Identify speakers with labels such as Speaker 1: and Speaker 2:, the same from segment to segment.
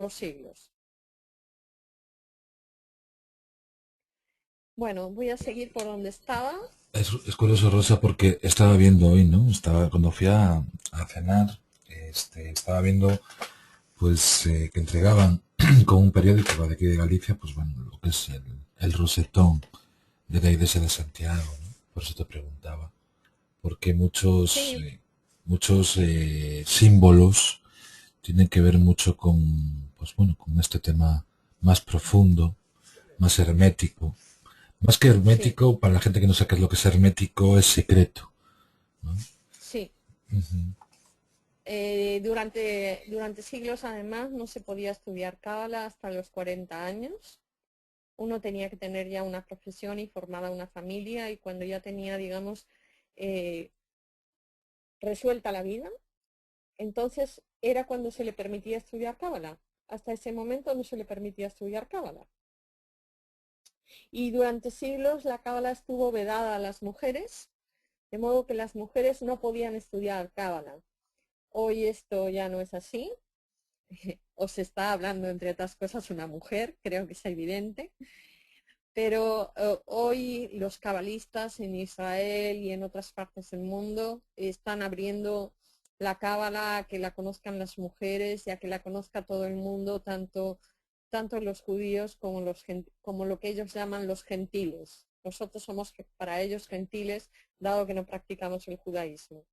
Speaker 1: siglos. Bueno, voy a seguir por donde estaba.
Speaker 2: Es curioso, Rosa, porque estaba viendo hoy, ¿no? Cuando fui a cenar, estaba viendo, pues, que entregaban con un periódico de aquí de Galicia, pues bueno, lo que es el rosetón de la iglesia de Santiago, ¿no? Por eso te preguntaba, porque
Speaker 1: Sí,
Speaker 2: muchos símbolos tienen que ver mucho con, pues bueno, con este tema más profundo, más hermético. Más que
Speaker 1: sí,
Speaker 2: hermético, para la gente que no sabe qué es lo que es hermético, es secreto.
Speaker 1: sí. Durante siglos, además, no se podía estudiar cábala hasta los 40 años. Uno tenía que tener ya una profesión y formada una familia, y cuando ya tenía, digamos, eh, resuelta la vida, entonces era cuando se le permitía estudiar cábala. Hasta ese momento no se le permitía estudiar cábala. Y durante siglos la cábala estuvo vedada a las mujeres, de modo que las mujeres no podían estudiar cábala. Hoy esto ya no es así. Os está hablando, entre otras cosas, una mujer, creo que es evidente. Pero hoy los cabalistas en Israel y en otras partes del mundo están abriendo la cábala a que la conozcan las mujeres y a que la conozca todo el mundo, tanto los judíos como lo que ellos llaman los gentiles. Nosotros somos para ellos gentiles, dado que no practicamos el judaísmo.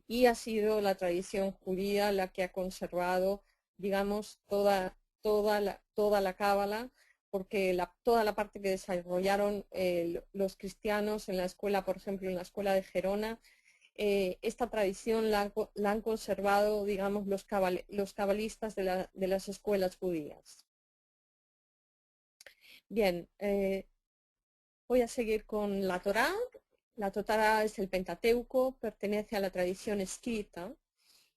Speaker 1: Y ha sido la tradición judía la que ha conservado, digamos, toda la cábala, porque toda la parte que desarrollaron los cristianos en la escuela, por ejemplo, en la escuela de Gerona, esta tradición la han conservado, digamos, los cabalistas de las escuelas judías. Bien, voy a seguir con la Torá. La Torá es el Pentateuco, pertenece a la tradición escrita,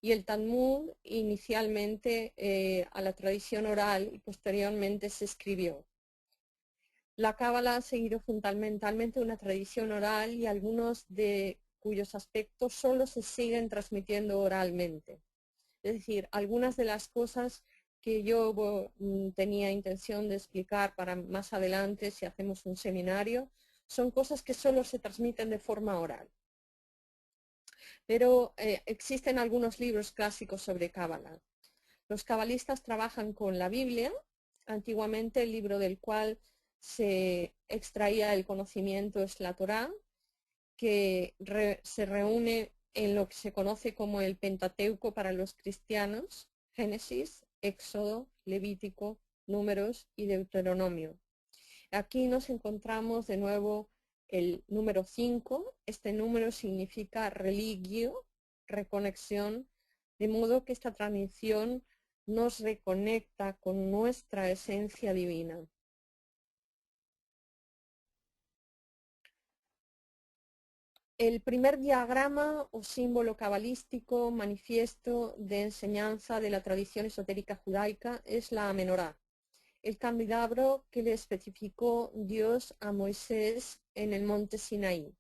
Speaker 1: y el Talmud inicialmente a la tradición oral y posteriormente se escribió. La Cábala ha seguido fundamentalmente una tradición oral y algunos de cuyos aspectos solo se siguen transmitiendo oralmente. Es decir, algunas de las cosas que yo tenía intención de explicar para más adelante, si hacemos un seminario, son cosas que solo se transmiten de forma oral. Pero existen algunos libros clásicos sobre Cábala. Los cabalistas trabajan con la Biblia, antiguamente el libro del cual se extraía el conocimiento es la Torá, que se reúne en lo que se conoce como el Pentateuco para los cristianos: Génesis, Éxodo, Levítico, Números y Deuteronomio. Aquí nos encontramos de nuevo el número 5. Este número significa religio, reconexión, de modo que esta transmisión nos reconecta con nuestra esencia divina. El primer diagrama o símbolo cabalístico manifiesto de enseñanza de la tradición esotérica judaica es la menorá, el candelabro que le especificó Dios a Moisés en el monte Sinaí,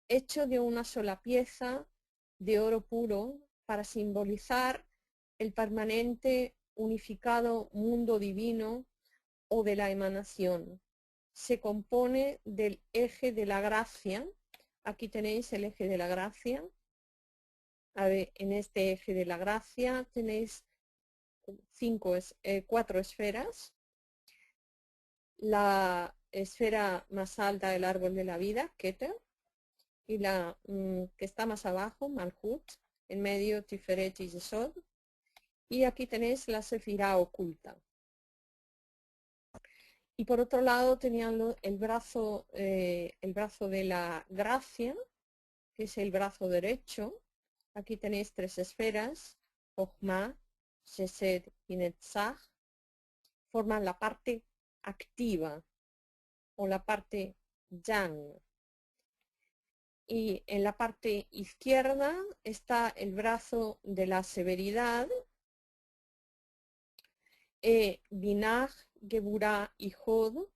Speaker 1: hecho de una sola pieza de oro puro para simbolizar el permanente unificado mundo divino o de la emanación. Se compone del eje de la gracia. Aquí tenéis el eje de la gracia. A ver, en este eje de la gracia tenéis cuatro esferas. La esfera más alta del árbol de la vida, Keter, y la que está más abajo, Malhut, en medio, Tiferet y Yesod. Y aquí tenéis la sefirá oculta. Y por otro lado tenían el brazo de la gracia, que es el brazo derecho. Aquí tenéis tres esferas: Jochma, Chesed y Netzach. Forman la parte activa o la parte yang. Y en la parte izquierda está el brazo de la severidad, Binah, Geburah y Hod.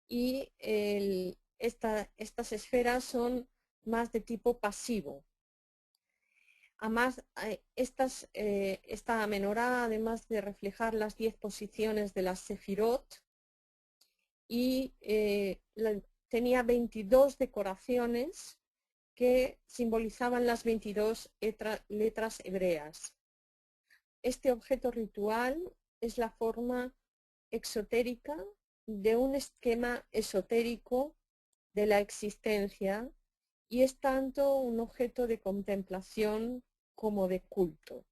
Speaker 1: Y estas esferas son más de tipo pasivo. Además, esta menorá, además de reflejar las 10 posiciones de las sefirot, y tenía 22 decoraciones que simbolizaban las 22 letras hebreas. Este objeto ritual es la forma exotérica de un esquema esotérico de la existencia y es tanto un objeto de contemplación como de culto.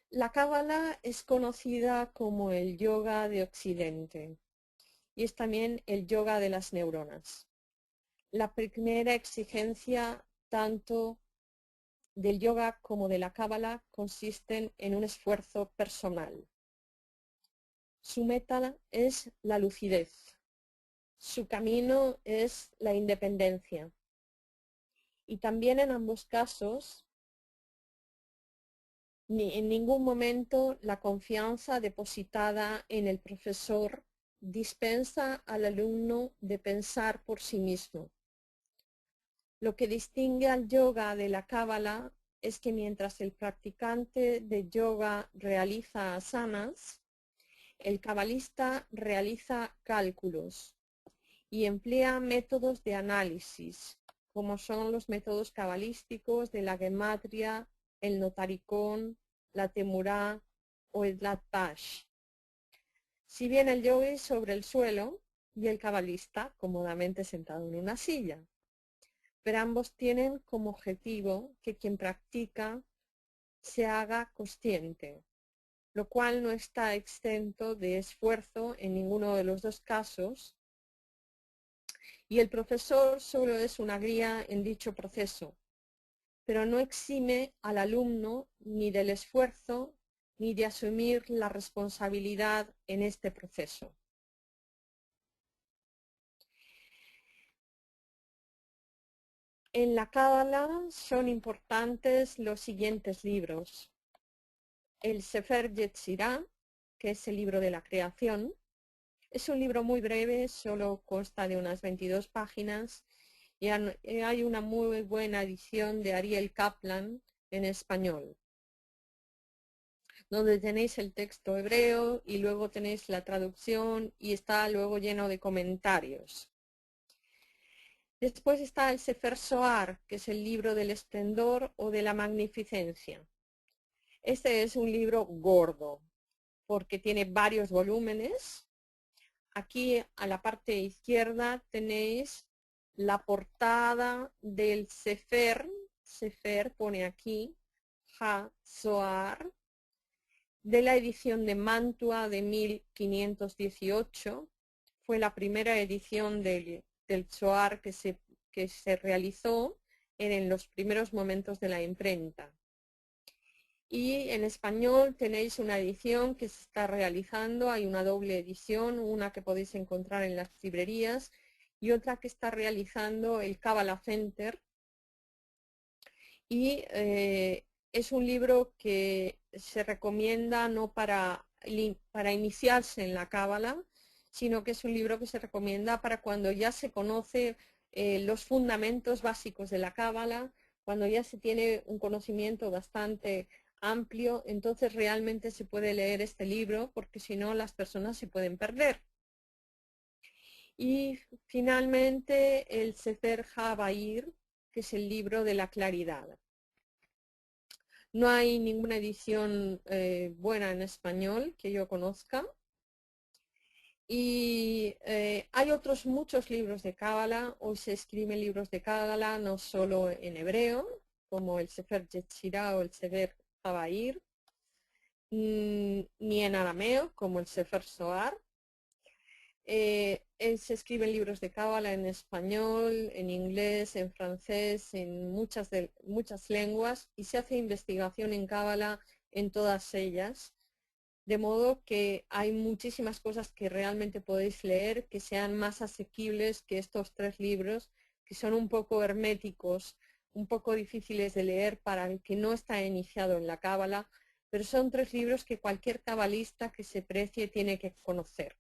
Speaker 1: La Cábala es conocida como el yoga de Occidente y es también el yoga de las neuronas. La primera exigencia tanto del yoga como de la Cábala consisten en un esfuerzo personal. Su meta es la lucidez, su camino es la independencia. Y también en ambos casos, en ningún momento la confianza depositada en el profesor dispensa al alumno de pensar por sí mismo. Lo que distingue al yoga de la Cábala es que mientras el practicante de yoga realiza asanas, el cabalista realiza cálculos y emplea métodos de análisis, como son los métodos cabalísticos de la gematria, el notaricón, la temurá o el latash. Si bien el yogi sobre el suelo y el cabalista cómodamente sentado en una silla, pero ambos tienen como objetivo que quien practica se haga consciente, lo cual no está exento de esfuerzo en ninguno de los dos casos, y el profesor solo es una guía en dicho proceso, pero no exime al alumno ni del esfuerzo ni de asumir la responsabilidad en este proceso. En la Cábala son importantes los siguientes libros. El Sefer Yetzirah, que es el libro de la creación. Es un libro muy breve, solo consta de unas 22 páginas y hay una muy buena edición de Ariel Kaplan en español, donde tenéis el texto hebreo y luego tenéis la traducción y está luego lleno de comentarios. Después está el Sefer Zohar, que es el libro del esplendor o de la magnificencia. Este es un libro gordo, porque tiene varios volúmenes. Aquí a la parte izquierda tenéis la portada del Sefer. Sefer pone aquí, Ha-Zohar, de la edición de Mantua de 1518. Fue la primera edición del Zohar que se realizó en los primeros momentos de la imprenta. Y en español tenéis una edición que se está realizando, hay una doble edición, una que podéis encontrar en las librerías y otra que está realizando el Kabbalah Center. Y es un libro que se recomienda no para iniciarse en la Cábala, sino que es un libro que se recomienda para cuando ya se conoce los fundamentos básicos de la Cábala, cuando ya se tiene un conocimiento bastante amplio, entonces realmente se puede leer este libro, porque si no las personas se pueden perder. Y finalmente el Sefer HaBahir, que es el libro de la claridad. No hay ninguna edición buena en español que yo conozca. Y hay otros muchos libros de Cábala. Hoy se escriben libros de Cábala no solo en hebreo, como el Sefer Yetzirah o el Sefer HaBahir, ni en arameo, como el Sefer Zohar. Se escriben libros de Cábala en español, en inglés, en francés, en muchas lenguas, y se hace investigación en Cábala en todas ellas, de modo que hay muchísimas cosas que realmente podéis leer que sean más asequibles que estos 3 libros, que son un poco herméticos, un poco difíciles de leer para el que no está iniciado en la Cábala, pero son 3 libros que cualquier cabalista que se precie tiene que conocer.